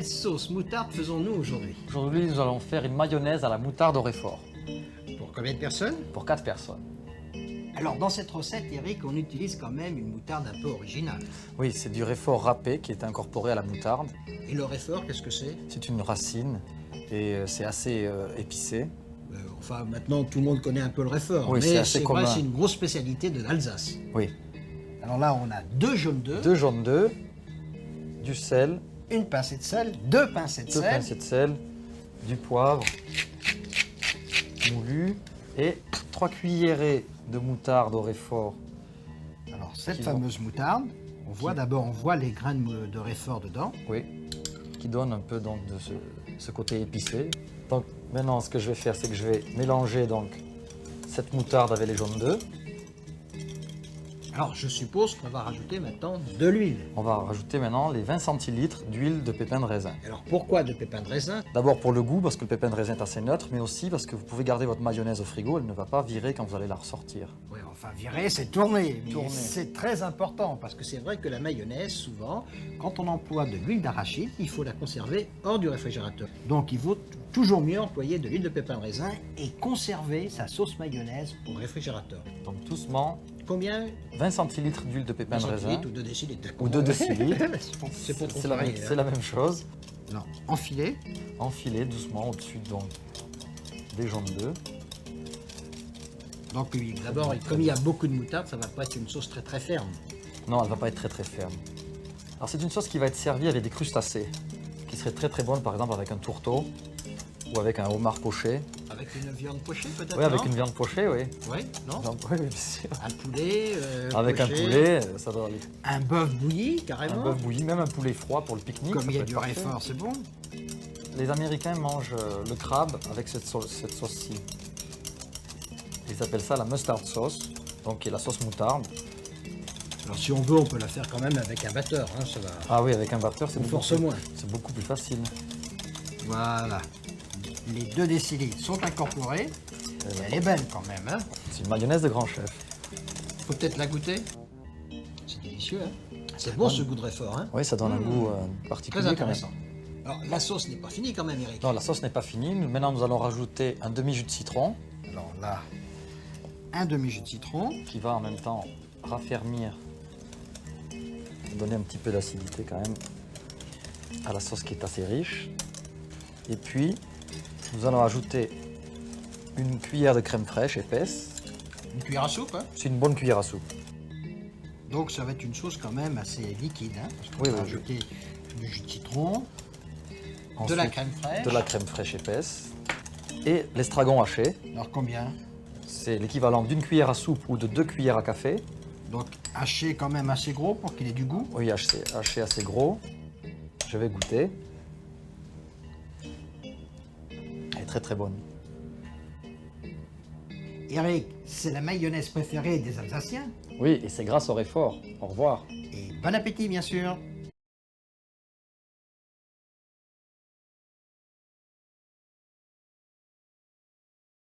quelle sauce moutarde faisons-nous aujourd'hui? Aujourd'hui, nous allons faire une mayonnaise à la moutarde au réfort Pour combien de personnes? pour 4 personnes. Alors dans cette recette, Eric, on utilise quand même une moutarde un peu originale. Oui, c'est du réfort râpé qui est incorporé à la moutarde. Et le réfort, qu'est-ce que c'est? C'est une racine et c'est assez épicé. Enfin, maintenant tout le monde connaît un peu le réfort, Oui, c'est mais assez c'est vrai, commun. c'est une grosse spécialité de l'Alsace. Oui, Alors là, on a 2 jaunes d'œufs, 2 jaunes d'œufs, du sel, une pincée de sel, 2 pincées de 2 sel, pincées de sel, du poivre moulu et 3 cuillerées de moutarde au réfort. Alors cette Qui fameuse moutarde, on voit d'abord les grains de réfort dedans. Oui, qui donne un peu donc de ce côté épicé. Donc maintenant, ce que je vais faire, c'est que je vais mélanger donc cette moutarde avec les jaunes d'œufs. Alors je suppose qu'on va rajouter maintenant de l'huile. On va rajouter maintenant les 20 centilitres d'huile de pépins de raisin. Alors pourquoi de pépins de raisin? D'abord pour le goût, parce que le pépin de raisin est assez neutre, mais aussi parce que vous pouvez garder votre mayonnaise au frigo, elle ne va pas virer quand vous allez la ressortir. Oui, enfin virer, c'est tourner. Mais Tourner. c'est très important parce que c'est vrai que la mayonnaise, souvent, quand on emploie de l'huile d'arachide, il faut la conserver hors du réfrigérateur. Donc il vaut toujours mieux employer de l'huile de pépins de raisin et conserver sa sauce mayonnaise au réfrigérateur. Donc doucement, Combien? 20 centilitres d'huile de pépins de raisin. Centilitres ou 2 décilitres. Ou 2 décilitres. C'est pas trop C'est la, pareil, c'est la même chose. Non, enfiler. Enfiler doucement au-dessus donc des jaunes d'œufs. Donc oui, d'abord, comme il y a beaucoup de moutarde, ça va pas être une sauce très très ferme. Non, elle va pas être très très ferme. Alors c'est une sauce qui va être servie avec des crustacés, qui serait très très bonne par exemple avec un tourteau ou avec un homard poché. Avec une viande pochée peut-être? Oui, avec non? une viande pochée, oui. Oui, non? Oui, bien sûr. Un poulet. Avec un poché, poulet, ça doit aller. Un bœuf bouilli, Un carrément. bœuf bouilli, même un poulet froid pour le pique-nique. Comme ça il y a peut du être parfait. réfort, c'est bon. Les Américains mangent le crabe avec cette sauce-ci. Ils appellent ça la mustard sauce, donc qui est la sauce moutarde. Alors si on veut, on peut la faire quand même avec un batteur, hein, ça va. Ah oui, avec un batteur, On force moins. C'est beaucoup plus facile. Voilà. Les 2 décilitres sont incorporés. Elle est belle quand même, hein. C'est une mayonnaise de grand chef. Faut peut-être la goûter. C'est délicieux, hein. C'est bon ce goût de réfort, hein. Oui, ça donne un goût Très particulier quand même. intéressant. Alors la sauce n'est pas finie quand même, Eric. Non, la sauce n'est pas finie. Maintenant, nous allons rajouter un demi-jus de citron Alors là, un demi-jus de citron. qui va en même temps raffermir, donner un petit peu d'acidité quand même à la sauce qui est assez riche. Et puis, nous allons ajouter une cuillère de crème fraîche épaisse. Une cuillère à soupe, hein. C'est une bonne cuillère à soupe. Donc ça va être une sauce quand même assez liquide, hein, parce qu'on Oui, va oui, ajouter du jus de citron, de Ensuite, la crème fraîche. de la crème fraîche épaisse et l'estragon haché. Alors combien? C'est l'équivalent d'une cuillère à soupe ou de 2 cuillères à café. Donc haché quand même assez gros pour qu'il ait du goût. Oui, haché assez gros. Je vais goûter. Elle est très très bonne. Eric, c'est la mayonnaise préférée des Alsaciens. Oui, et c'est grâce au réfort. Au revoir. Et bon appétit bien sûr.